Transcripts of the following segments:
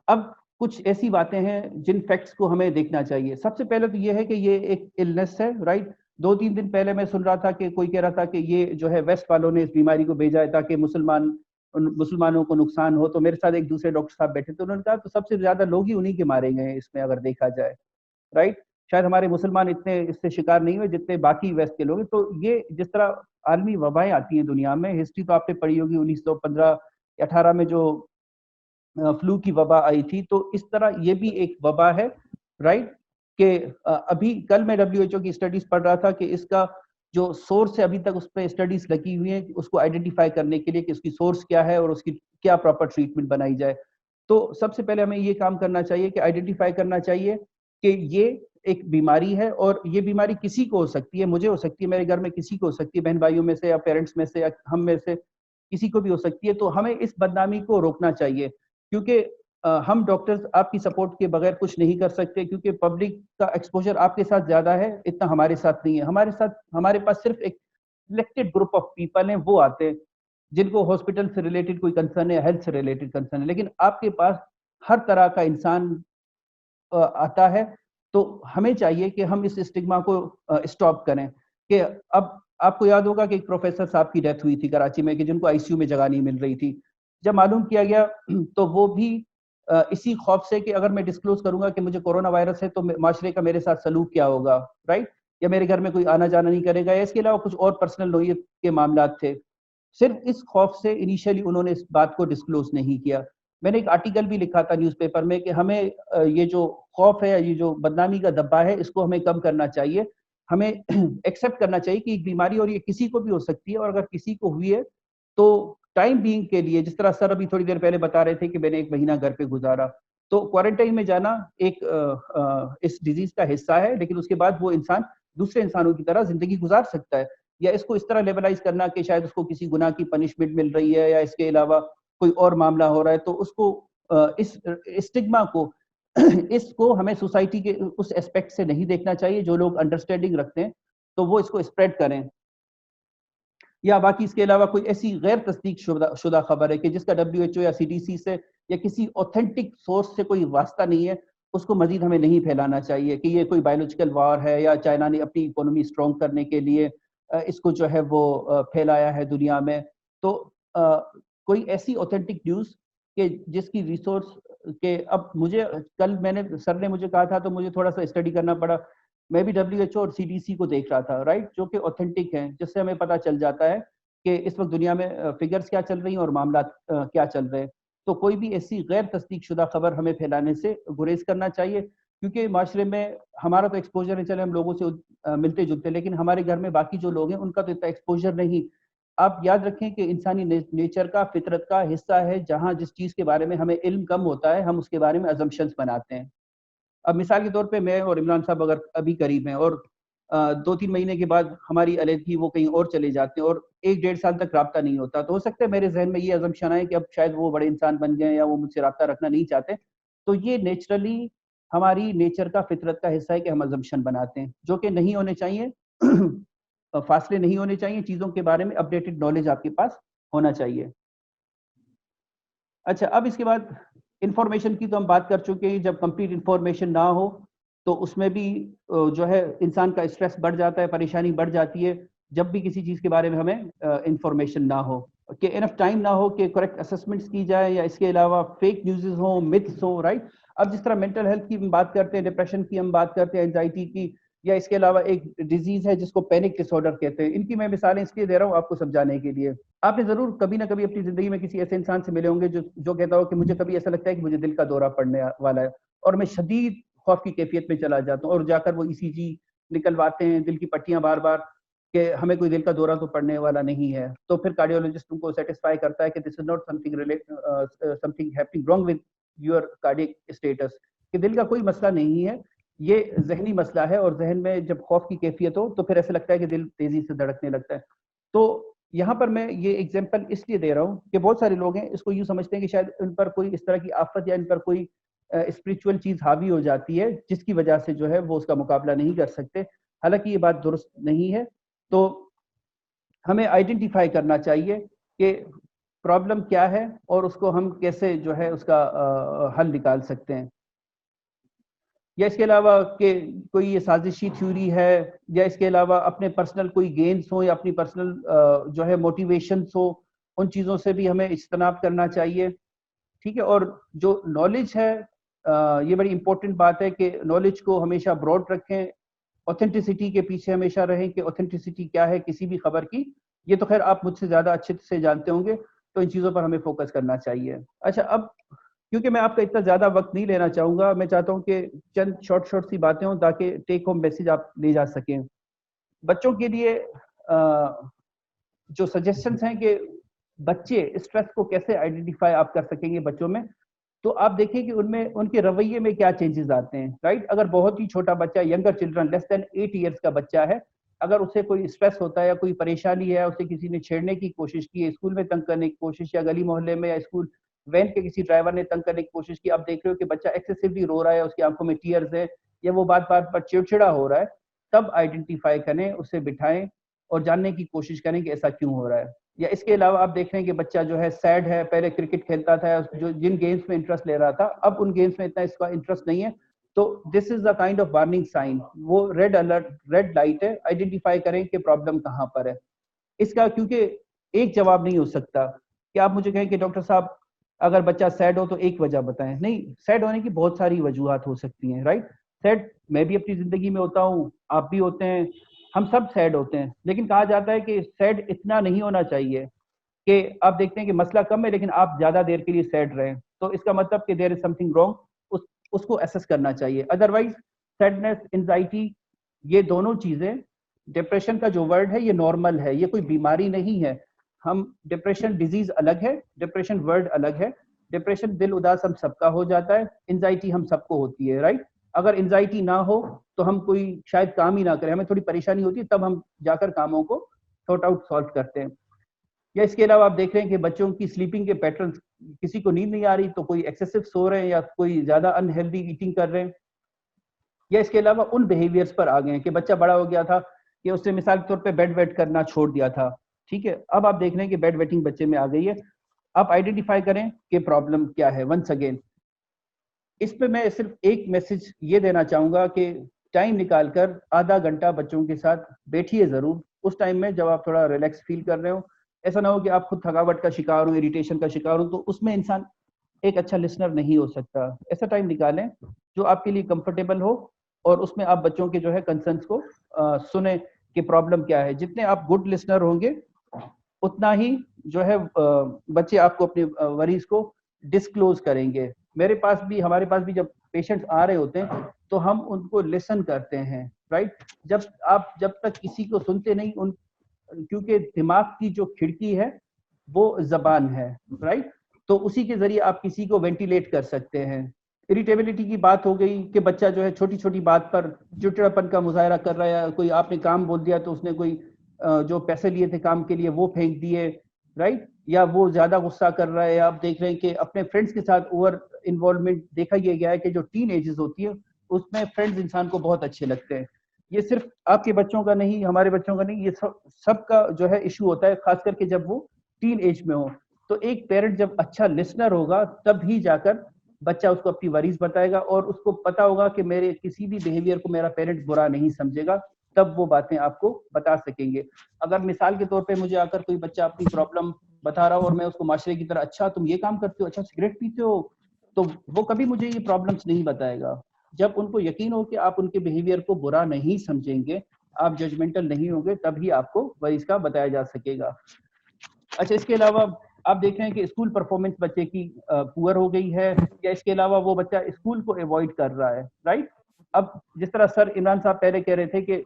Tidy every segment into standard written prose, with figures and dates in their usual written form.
اب کچھ ایسی باتیں ہیں جن فیکٹس کو ہمیں دیکھنا چاہیے. سب سے پہلے تو یہ ہے کہ یہ ایک النس ہے, رائٹ. 2-3 دن پہلے میں سن رہا تھا کہ کوئی کہہ رہا تھا کہ یہ جو ہے ویسٹ والوں نے اس بیماری کو بھیجا ہے تاکہ مسلمانوں کو نقصان ہو. تو میرے ساتھ ایک دوسرے ڈاکٹر صاحب بیٹھے تھے, انہوں نے کہا تو سب سے زیادہ لوگ ہی انہیں کے مارے گئے ہیں اس میں اگر دیکھا جائے, رائٹ. شاید ہمارے مسلمان اتنے اس سے شکار نہیں ہوئے جتنے باقی ویسٹ کے لوگ ہیں. تو یہ جس طرح عالمی وبائیں آتی ہیں دنیا میں, ہسٹری تو آپ نے پڑھی ہوگی 1915-18 میں جو فلو کی وبا آئی تھی, تو اس طرح یہ بھی ایک وبا ہے, رائٹ. کہ ابھی کل میں WHO کی اسٹڈیز پڑھ رہا تھا کہ اس کا جو سورس ہے ابھی تک اس پہ اسٹڈیز لگی ہوئی ہیں اس کو آئیڈینٹیفائی کرنے کے لیے کہ اس کی سورس کیا ہے اور اس کی کیا پراپر ٹریٹمنٹ بنائی جائے. تو سب سے پہلے ہمیں یہ کام کرنا چاہیے کہ آئیڈینٹیفائی کرنا چاہیے کہ یہ ایک بیماری ہے, اور یہ بیماری کسی کو ہو سکتی ہے, مجھے ہو سکتی ہے, میرے گھر میں کسی کو ہو سکتی ہے, بہن بھائیوں میں سے یا پیرنٹس میں سے یا ہم میں سے کسی کو بھی ہو سکتی ہے. تو ہمیں اس بدنامی کو روکنا چاہیے, کیونکہ ہم ڈاکٹرز آپ کی سپورٹ کے بغیر کچھ نہیں کر سکتے, کیونکہ پبلک کا ایکسپوجر آپ کے ساتھ زیادہ ہے, اتنا ہمارے ساتھ نہیں ہے. ہمارے پاس صرف ایک سلیکٹڈ گروپ آف پیپل ہیں, وہ آتے ہیں جن کو ہاسپٹل سے ریلیٹڈ کوئی کنسرن ہے, ہیلتھ سے ریلیٹڈ کنسرن ہے. لیکن آپ کے پاس ہر طرح کا انسان آتا ہے. تو ہمیں چاہیے کہ ہم اس اسٹگما کو اسٹاپ کریں. کہ اب آپ کو یاد ہوگا کہ ایک پروفیسر صاحب کی ڈیتھ ہوئی تھی کراچی میں, کہ جن کو ICU میں جگہ نہیں مل رہی تھی. جب معلوم کیا گیا تو وہ بھی اسی خوف سے کہ اگر میں ڈسکلوز کروں گا کہ مجھے کورونا وائرس ہے تو معاشرے کا میرے ساتھ سلوک کیا ہوگا, رائٹ, یا میرے گھر میں کوئی آنا جانا نہیں کرے گا, یا اس کے علاوہ کچھ اور پرسنل نوعیت کے معاملات تھے. صرف اس خوف سے انیشیلی انہوں نے اس بات کو ڈسکلوز نہیں کیا. میں نے ایک آرٹیکل بھی لکھا تھا نیوز پیپر میں کہ ہمیں یہ جو خوف ہے, یہ جو بدنامی کا دبا ہے, اس کو ہمیں کم کرنا چاہیے. ہمیں ایکسیپٹ کرنا چاہیے کہ ایک بیماری اور یہ کسی کو بھی ہو سکتی ہے, اور اگر کسی کو ہوئی ہے تو ٹائم بینگ کے لیے, جس طرح سر ابھی تھوڑی دیر پہلے بتا رہے تھے کہ میں نے 1 مہینہ گھر پہ گزارا, تو کوارنٹائن میں جانا ایک اس ڈیزیز کا حصہ ہے, لیکن اس کے بعد وہ انسان دوسرے انسانوں کی طرح زندگی گزار سکتا ہے. یا اس کو اس طرح لیبلائز کرنا کہ شاید اس کو کسی گناہ کی پنشمنٹ مل رہی ہے یا اس کے علاوہ کوئی اور معاملہ ہو رہا ہے, تو اس کو اس اسٹگما کو اس کو ہمیں سوسائٹی کے اس اسپیکٹ سے نہیں دیکھنا چاہیے. جو لوگ انڈرسٹینڈنگ رکھتے ہیں تو وہ اس کو اسپریڈ کریں. یا باقی اس کے علاوہ کوئی ایسی غیر تصدیق شدہ خبر ہے کہ جس کا WHO یا CDC سے یا کسی اوتھینٹک سورس سے کوئی واسطہ نہیں ہے, اس کو مزید ہمیں نہیں پھیلانا چاہیے کہ یہ کوئی بایولوجیکل وار ہے یا چائنا نے اپنی اکانومی اسٹرانگ کرنے کے لیے اس کو جو ہے وہ پھیلایا ہے دنیا میں. تو کوئی ایسی اوتھینٹک نیوز کہ جس کی ریسورس کہ اب مجھے کل میں نے سر نے مجھے کہا تھا تو مجھے تھوڑا سا اسٹڈی کرنا پڑا. میں بھی WHO اور CDC کو دیکھ رہا تھا, رائٹ, جو کہ اوتھینٹک ہیں, جس سے ہمیں پتہ چل جاتا ہے کہ اس وقت دنیا میں فگرز کیا چل رہی ہیں اور معاملات کیا چل رہے ہیں. تو کوئی بھی ایسی غیر تصدیق شدہ خبر ہمیں پھیلانے سے گریز کرنا چاہیے, کیونکہ معاشرے میں ہمارا تو ایکسپوجر ہے, چلے ہم لوگوں سے ملتے جلتے, لیکن ہمارے گھر میں باقی جو لوگ ہیں ان کا تو اتنا ایکسپوجر نہیں. آپ یاد رکھیں کہ انسانی نیچر کا, فطرت کا حصہ ہے, جہاں جس چیز کے بارے میں ہمیں علم کم ہوتا ہے ہم اس کے بارے میں ازمپشنز بناتے ہیں. اب مثال کے طور پہ میں اور عمران صاحب اگر ابھی قریب ہیں اور 2-3 مہینے کے بعد ہماری علیحدگی وہ کہیں اور چلے جاتے ہیں اور 1-1.5 سال تک رابطہ نہیں ہوتا, تو ہو سکتا ہے میرے ذہن میں یہ ازمپشن آئے کہ اب شاید وہ بڑے انسان بن گئے یا وہ مجھ سے رابطہ رکھنا نہیں چاہتے. تو یہ نیچرلی ہماری نیچر کا, فطرت کا حصہ ہے کہ ہم ازمپشن بناتے ہیں, جو کہ نہیں ہونے چاہیے. فاصلے نہیں ہونے چاہیے, چیزوں کے بارے میں اپڈیٹڈ نالج آپ کے پاس ہونا چاہیے. اچھا, اب اس کے بعد انفارمیشن کی تو ہم بات کر چکے ہیں. جب کمپلیٹ انفارمیشن نہ ہو تو اس میں بھی جو ہے انسان کا اسٹریس بڑھ جاتا ہے, پریشانی بڑھ جاتی ہے. جب بھی کسی چیز کے بارے میں ہمیں انفارمیشن نہ ہو, کہ انف ٹائم نہ ہو کہ کریکٹ اسسمنٹس کی جائے, یا اس کے علاوہ فیک نیوزز ہوں, متھس ہوں, رائٹ. اب جس طرح مینٹل ہیلتھ کی ہم بات کرتے ہیں, ڈپریشن کی ہم بات کرتے ہیں, اینزائٹی کی, یا اس کے علاوہ ایک ڈیزیز ہے جس کو پینک ڈس آرڈر کہتے ہیں. ان کی میں مثالیں اس لیے دے رہا ہوں آپ کو سمجھانے کے لیے. آپ نے ضرور کبھی نہ کبھی اپنی زندگی میں کسی ایسے انسان سے ملے ہوں گے جو کہتا ہو کہ مجھے کبھی ایسا لگتا ہے کہ مجھے دل کا دورہ پڑنے والا ہے, اور میں شدید خوف کی کیفیت میں چلا جاتا ہوں, اور جا کر وہ ECG نکلواتے ہیں, دل کی پٹیاں بار بار, کہ ہمیں کوئی دل کا دورہ تو پڑنے والا نہیں ہے. تو پھر کارڈیولوجسٹ ان کو سیٹسفائی کرتا ہے کہ this is not something happening wrong with your cardiac status, کہ دل کا کوئی مسئلہ نہیں ہے, یہ ذہنی مسئلہ ہے. اور ذہن میں جب خوف کی کیفیت ہو تو پھر ایسا لگتا ہے کہ دل تیزی سے دھڑکنے لگتا ہے. تو یہاں پر میں یہ ایگزامپل اس لیے دے رہا ہوں کہ بہت سارے لوگ ہیں اس کو یوں سمجھتے ہیں کہ شاید ان پر کوئی اس طرح کی آفت یا ان پر کوئی اسپریچول چیز حاوی ہو جاتی ہے جس کی وجہ سے جو ہے وہ اس کا مقابلہ نہیں کر سکتے. حالانکہ یہ بات درست نہیں ہے. تو ہمیں آئیڈینٹیفائی کرنا چاہیے کہ پرابلم کیا ہے اور اس کو ہم کیسے جو ہے اس کا حل نکال سکتے ہیں. یا اس کے علاوہ کہ کوئی یہ سازشی تھیوری ہے، یا اس کے علاوہ اپنے پرسنل کوئی گینز ہوں یا اپنی پرسنل جو ہے موٹیویشنس ہو، ان چیزوں سے بھی ہمیں اجتناب کرنا چاہیے. ٹھیک ہے. اور جو نالج ہے، یہ بڑی امپورٹنٹ بات ہے کہ نالج کو ہمیشہ براڈ رکھیں، اوتھینٹسٹی کے پیچھے ہمیشہ رہیں کہ اوتھینٹسٹی کیا ہے کسی بھی خبر کی. یہ تو خیر آپ مجھ سے زیادہ اچھے سے جانتے ہوں گے، تو ان چیزوں پر ہمیں فوکس کرنا چاہیے. اچھا، اب کیونکہ میں آپ کا اتنا زیادہ وقت نہیں لینا چاہوں گا، میں چاہتا ہوں کہ چند شارٹ سی باتیں ہوں تاکہ ٹیک ہوم میسج آپ لے جا سکیں. بچوں کے لیے جو سجیشنز ہیں کہ بچے اسٹریس کو کیسے آئیڈینٹیفائی آپ کر سکیں گے بچوں میں، تو آپ دیکھیں کہ ان کے رویے میں کیا چینجز آتے ہیں. رائٹ. اگر بہت ہی چھوٹا بچہ، ینگر چلڈرن، لیس دین 8 ایئرس کا بچہ ہے، اگر اسے کوئی اسٹریس ہوتا ہے یا کوئی پریشانی ہے، اسے کسی نے چھیڑنے کی کوشش کی ہے، اسکول میں تنگ کرنے کی کوشش، یا گلی محلے میں یا اسکول وین کے کسی ڈرائیور نے تنگ کرنے کی کوشش کی، آپ دیکھ رہے ہو کہ بچہ ایکسیسولی رو رہا ہے، اس کی آنکھوں میں ٹیئرز ہے، یا وہ بات پر چڑچڑا ہو رہا ہے، تب آئیڈینٹیفائی کریں، اسے بٹھائیں اور جاننے کی کوشش کریں کہ ایسا کیوں ہو رہا ہے. یا اس کے علاوہ آپ دیکھ رہے ہیں کہ بچہ جو ہے سیڈ ہے، پہلے کرکٹ کھیلتا تھا، جو جن گیمز میں انٹرسٹ لے رہا تھا، اب ان گیمز میں اتنا اس کا انٹرسٹ نہیں ہے، تو this is a kind of warning sign. وہ ریڈ الرٹ، ریڈ لائٹ ہے. آئیڈینٹیفائی کریں کہ پرابلم کہاں پر ہے. اس کا کیونکہ ایک جواب نہیں ہو سکتا کہ آپ مجھے کہیں کہ ڈاکٹر صاحب اگر بچہ سیڈ ہو تو ایک وجہ بتائیں. نہیں، سیڈ ہونے کی بہت ساری وجوہات ہو سکتی ہیں. رائٹ. سیڈ میں بھی اپنی زندگی میں ہوتا ہوں، آپ بھی ہوتے ہیں، ہم سب سیڈ ہوتے ہیں، لیکن کہا جاتا ہے کہ سیڈ اتنا نہیں ہونا چاہیے کہ آپ دیکھتے ہیں کہ مسئلہ کم ہے لیکن آپ زیادہ دیر کے لیے سیڈ رہیں، تو اس کا مطلب کہ there is something wrong. اس کو ایسس کرنا چاہیے. ادروائز سیڈنس، انزائٹی، یہ دونوں چیزیں، ڈپریشن کا جو ورڈ ہے یہ نارمل ہے، یہ کوئی بیماری نہیں ہے. ہم ڈپریشن ڈیزیز الگ ہے، ڈپریشن ورڈ الگ ہے. ڈپریشن دل اداس ہم سب کا ہو جاتا ہے، انزائٹی ہم سب کو ہوتی ہے. رائٹ. اگر انزائٹی نہ ہو تو ہم کوئی شاید کام ہی نہ کریں، ہمیں تھوڑی پریشانی ہوتی ہے تب ہم جا کر کاموں کو سارٹ آؤٹ سالو کرتے ہیں. یا اس کے علاوہ آپ دیکھ رہے ہیں کہ بچوں کی سلیپنگ کے پیٹرنز، کسی کو نیند نہیں آ رہی تو کوئی ایکسیسو سو رہے ہیں یا کوئی زیادہ ان ہیلدی ایٹنگ کر رہے ہیں. یا اس کے علاوہ ان بیہیویئرس پر آ گئے ہیں کہ بچہ بڑا ہو گیا تھا کہ اس نے مثال کے طور پہ بیڈ ویٹ کرنا چھوڑ دیا تھا. ٹھیک ہے. اب آپ دیکھ رہے ہیں کہ بیڈ ویٹنگ بچے میں آ گئی ہے. آپ آئیڈینٹیفائی کریں کہ پرابلم کیا ہے. ونس اگین اس پہ میں صرف ایک میسج یہ دینا چاہوں گا کہ ٹائم نکال کر آدھا گھنٹہ بچوں کے ساتھ بیٹھیے ضرور. اس ٹائم میں جب آپ تھوڑا ریلیکس فیل کر رہے ہو، ایسا نہ ہو کہ آپ خود تھکاوٹ کا شکار ہوں، اریٹیشن کا شکار ہوں، تو اس میں انسان ایک اچھا لسنر نہیں ہو سکتا. ایسا ٹائم نکالیں جو آپ کے لیے کمفرٹیبل ہو، اور اس میں آپ بچوں کے جو ہے کنسرنس کو سنیں کہ پرابلم کیا ہے. جتنے آپ گڈ لسنر ہوں گے اتنا ہی جو ہے بچے آپ کو اپنے وریز کو ڈسکلوز کریں گے. ہمارے پاس بھی جب پیشنٹس آ رہے ہوتے ہیں تو ہم ان کو لسن کرتے ہیں. رائٹ. جب تک کسی کو سنتے نہیں، کیونکہ دماغ کی جو کھڑکی ہے وہ زبان ہے. رائٹ. تو اسی کے ذریعے آپ کسی کو وینٹیلیٹ کر سکتے ہیں. اریٹیبلٹی کی بات ہو گئی کہ بچہ جو ہے چھوٹی چھوٹی بات پر چڑچڑاپن کا مظاہرہ کر رہا ہے، کوئی آپ نے کام بول دیا تو اس نے کوئی جو پیسے لیے تھے کام کے لیے وہ پھینک دیے. رائٹ. یا وہ زیادہ غصہ کر رہا ہے. آپ دیکھ رہے ہیں کہ اپنے فرینڈس کے ساتھ اوور انوالومنٹ دیکھا یہ گیا ہے کہ جو ٹین ایجز ہوتی ہے اس میں فرینڈز انسان کو بہت اچھے لگتے ہیں. یہ صرف آپ کے بچوں کا نہیں، ہمارے بچوں کا نہیں، یہ سب کا جو ہے ایشو ہوتا ہے، خاص کر کے جب وہ ٹین ایج میں ہو. تو ایک پیرنٹ جب اچھا لسنر ہوگا تب ہی جا کر بچہ اس کو اپنی وریز بتائے گا، اور اس کو پتا ہوگا کہ میرے کسی بھی بیہیویئر کو میرا پیرنٹ برا نہیں سمجھے گا، تب وہ باتیں آپ کو بتا سکیں گے. اگر مثال کے طور پہ مجھے آ کر کوئی بچہ اپنی پرابلم بتا رہا ہو اور میں اس کو معاشرے کی طرح، اچھا تم یہ کام کرتے ہو، اچھا سگریٹ پیتے ہو، تو وہ کبھی مجھے یہ پرابلمس نہیں بتائے گا. جب ان کو یقین ہو کہ آپ ان کے بیہیویئر کو برا نہیں سمجھیں گے، آپ ججمنٹل نہیں ہوں گے، تب ہی آپ کو وریز کا بتایا جا سکے گا. اچھا، اس کے علاوہ آپ دیکھ رہے ہیں کہ اسکول پرفارمنس بچے کی پور ہو گئی ہے، یا اس کے علاوہ وہ بچہ اسکول کو ایوائڈ کر رہا ہے. رائٹ. اب جس طرح سر عمران صاحب پہلے کہہ رہے تھے کہ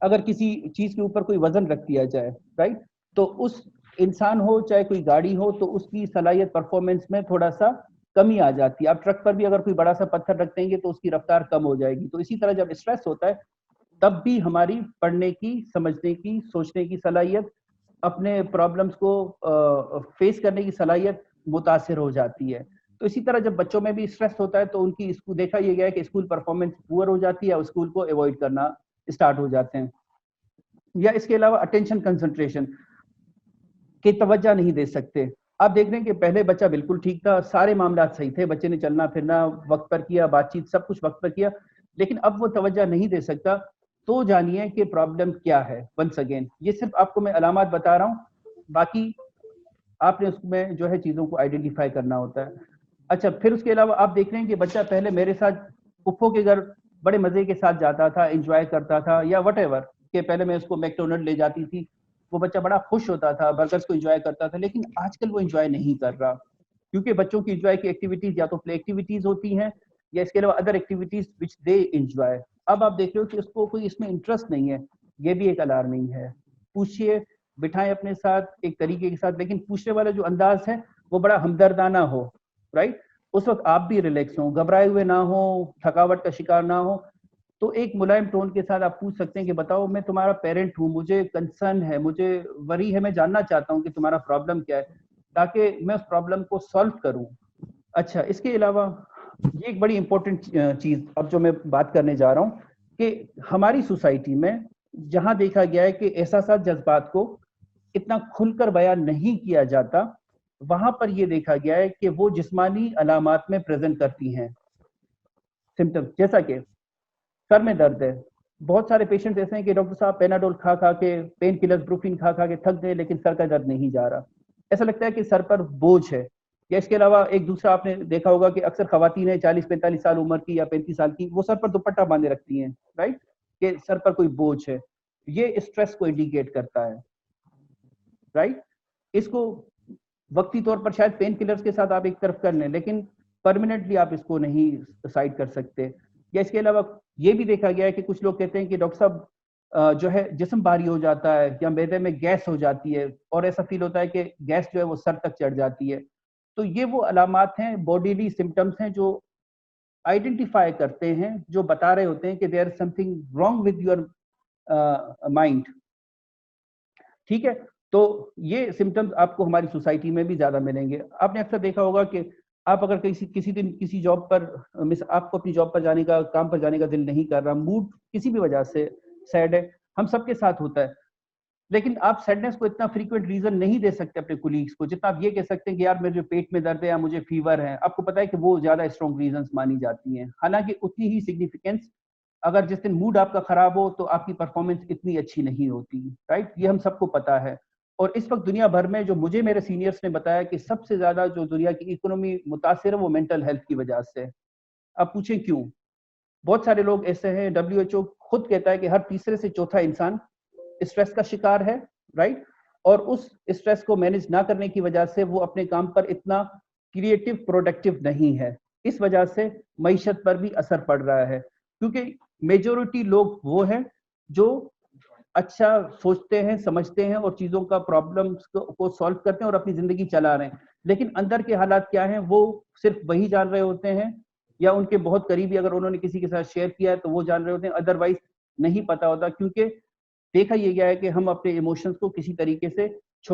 اگر کسی چیز کے اوپر کوئی وزن رکھ دیا جائے، رائٹ، تو اس انسان ہو چاہے کوئی گاڑی ہو، تو اس کی صلاحیت پرفارمنس میں تھوڑا سا کمی آ جاتی ہے. آپ ٹرک پر بھی اگر کوئی بڑا سا پتھر رکھ دیں گے تو اس کی رفتار کم ہو جائے گی. تو اسی طرح جب اسٹریس ہوتا ہے تب بھی ہماری پڑھنے کی، سمجھنے کی، سوچنے کی صلاحیت، اپنے پرابلمس کو فیس کرنے کی صلاحیت متاثر ہو جاتی ہے. تو اسی طرح جب بچوں میں بھی اسٹریس ہوتا ہے تو ان کی دیکھا یہ گیا ہے کہ اسکول پرفارمنس پور ہو جاتی ہے، اسکول کو ایوائڈ کرنا اسٹارٹ ہو جاتے ہیں. یا اس کے علاوہ اٹینشن کنسنٹریشن، کہ توجہ نہیں دے سکتے. آپ دیکھ رہے ہیں کہ پہلے بچہ بالکل ٹھیک تھا, سارے معاملات صحیح تھے, بچے نے چلنا پھرنا وقت پر کیا, بات چیت سب کچھ وقت پر کیا, لیکن اب وہ توجہ نہیں دے سکتا. تو جانیے کہ پرابلم کیا ہے. ونس اگین یہ صرف آپ کو میں علامات بتا رہا ہوں, باقی آپ نے اس میں جو ہے چیزوں کو آئیڈینٹیفائی کرنا ہوتا ہے. اچھا, پھر اس کے علاوہ آپ دیکھ رہے ہیں کہ بچہ پہلے میرے ساتھ پھپھو کے گھر بڑے مزے کے ساتھ جاتا تھا, انجوائے کرتا تھا, یا وٹ ایور, کہ پہلے میں اس کو میکڈونلڈ لے جاتی تھی, وہ بچہ بڑا خوش ہوتا تھا, برگرز کو انجوائے کرتا تھا. لیکن آج کل وہ انجوائے نہیں کر رہا, کیونکہ بچوں کی انجوائے کی ایکٹیویٹیز یا تو پلے ایکٹیویٹیز ہوتی ہیں, یا اس کے علاوہ other activities which they enjoy. اب آپ دیکھ رہے ہو کہ اس کو کوئی اس میں انٹرسٹ نہیں ہے. یہ بھی ایک الارمنگ ہے. پوچھئے, بٹھائیں اپنے ساتھ ایک طریقے کے ساتھ, لیکن پوچھنے والا جو انداز ہے وہ بڑا ہمدردانہ ہو, رائٹ. اس وقت آپ بھی ریلیکس ہوں, گھبرائے ہوئے نہ ہوں, تھکاوٹ کا شکار نہ ہو. تو ایک ملائم ٹون کے ساتھ آپ پوچھ سکتے ہیں کہ بتاؤ, میں تمہارا پیرنٹ ہوں, مجھے کنسرن ہے, مجھے وری ہے, میں جاننا چاہتا ہوں کہ تمہارا پرابلم کیا ہے, تاکہ میں اس پرابلم کو سالو کروں. اچھا, اس کے علاوہ یہ ایک بڑی امپورٹنٹ چیز اب جو میں بات کرنے جا رہا ہوں, کہ ہماری سوسائٹی میں جہاں دیکھا گیا ہے کہ احساسات جذبات کو اتنا کھل کر بیان نہیں کیا جاتا, وہاں پر یہ دیکھا گیا ہے کہ وہ جسمانی علامات میں پریزنٹ کرتی ہیں سمٹم. جیسا کہ سر میں درد ہے, بہت سارے پیشنٹ ایسے ہیں کہ ڈاکٹر صاحب پیناڈول کھا کھا کے, پین کلر بروفین کھا کھا کے تھک گئے, لیکن سر کا درد نہیں جا رہا. ایسا لگتا ہے کہ سر پر بوجھ ہے. یا اس کے علاوہ ایک دوسرا آپ نے دیکھا ہوگا کہ اکثر خواتین ہیں 40-45 سال عمر کی یا 35 سال کی, وہ سر پر دوپٹہ باندھے رکھتی ہیں, رائٹ, کہ سر پر کوئی بوجھ ہے. یہ اسٹریس کو انڈیکیٹ کرتا ہے, رائٹ. اس کو وقتی طور پر شاید پین کلرز کے ساتھ آپ ایک طرف کر لیں, لیکن پرماننٹلی آپ اس کو نہیں سائڈ کر سکتے. یا اس کے علاوہ یہ بھی دیکھا گیا ہے کہ کچھ لوگ کہتے ہیں کہ ڈاکٹر صاحب جو ہے جسم بھاری ہو جاتا ہے, یا معدے میں گیس ہو جاتی ہے, اور ایسا فیل ہوتا ہے کہ گیس جو ہے وہ سر تک چڑھ جاتی ہے. تو یہ وہ علامات ہیں, باڈیلی سمٹمز ہیں جو آئیڈینٹیفائی کرتے ہیں, جو بتا رہے ہوتے ہیں کہ there is something wrong with your mind. ٹھیک ہے, تو یہ سمٹمز آپ کو ہماری سوسائٹی میں بھی زیادہ ملیں گے. آپ نے اکثر دیکھا ہوگا کہ آپ اگر کسی دن کسی جاب پر, آپ کو اپنی جاب پر جانے کا, کام پر جانے کا دل نہیں کر رہا, موڈ کسی بھی وجہ سے سیڈ ہے, ہم سب کے ساتھ ہوتا ہے, لیکن آپ سیڈنس کو اتنا فریکوینٹ ریزن نہیں دے سکتے اپنے کولیگس کو, جتنا آپ یہ کہہ سکتے ہیں کہ یار میرے پیٹ میں درد ہے یا مجھے فیور ہے. آپ کو پتا ہے کہ وہ زیادہ اسٹرانگ ریزنز مانی جاتی ہیں, حالانکہ اتنی ہی سگنیفیکینس اگر جس دن موڈ آپ کا خراب ہو تو آپ کی پرفارمنس اتنی اچھی نہیں ہوتی, رائٹ. یہ ہم سب کو پتا ہے. اور اس وقت دنیا بھر میں جو مجھے میرے سینئرز نے بتایا کہ سب سے زیادہ جو دنیا کی اکنومی متاثر ہے وہ مینٹل ہیلتھ کی وجہ سے. اب پوچھیں کیوں؟ بہت سارے لوگ ایسے ہیں, WHO خود کہتا ہے کہ ہر تیسرے سے چوتھا انسان اسٹریس کا شکار ہے, رائٹ. اور اس اسٹریس کو مینج نہ کرنے کی وجہ سے وہ اپنے کام پر اتنا کریٹو پروڈکٹیو نہیں ہے. اس وجہ سے معیشت پر بھی اثر پڑ رہا ہے, کیونکہ میجورٹی لوگ وہ ہیں جو اچھا سوچتے ہیں, سمجھتے ہیں, اور چیزوں کا پرابلمس کو سالو کرتے ہیں اور اپنی زندگی چلا رہے ہیں, لیکن اندر کے حالات کیا ہیں وہ صرف وہی جان رہے ہوتے ہیں, یا ان کے بہت قریبی اگر انہوں نے کسی کے ساتھ شیئر کیا ہے تو وہ جان رہے ہوتے ہیں, ادروائز نہیں پتا ہوتا. کیونکہ دیکھا یہ گیا ہے کہ ہم اپنے ایموشنز کو کسی طریقے سے